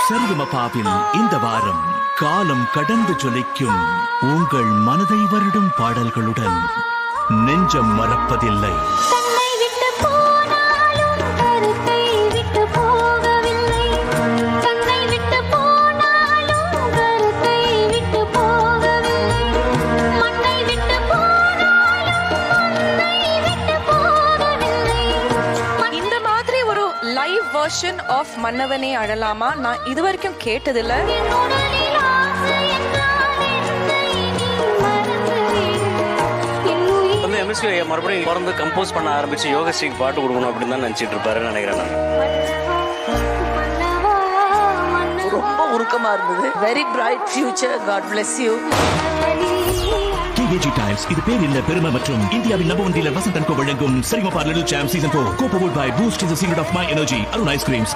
சரிகமபாவில் இந்த வாரம் காலம் கடந்து ஜொலிக்கும் உங்கள் மனதை வருடும் பாடல்களுடன் நெஞ்சம் மறப்பதில்லை. லைவ் வெர்ஷன் ஆஃப் மன்னவனே அழலாமா நான் இதுவரைக்கும் கேட்டதில்ல. எம்எஸ்வி மறுபடியும் பிறந்து கம்போஸ் பண்ண ஆரம்பிச்சு யோகஸ்ரீக்கு பாட்டு கொடுக்கணும் அப்படின்னு தான் நினைச்சிட்டு இருப்பாருன்னு நினைக்கிறேன் நான். ரொம்ப உருக்கமா இருந்தது. Very bright future. God bless you. KAG Times இது பேர் இல்ல பெருமை மற்றும் இந்தியாவின் நம்பர் 1 டீலர் வசந்த் & கோ வழங்கும் Sa Re Ga Ma Pa little champ season 4 co-powered by Boost is the secret of my energy. Arun Ice Creams.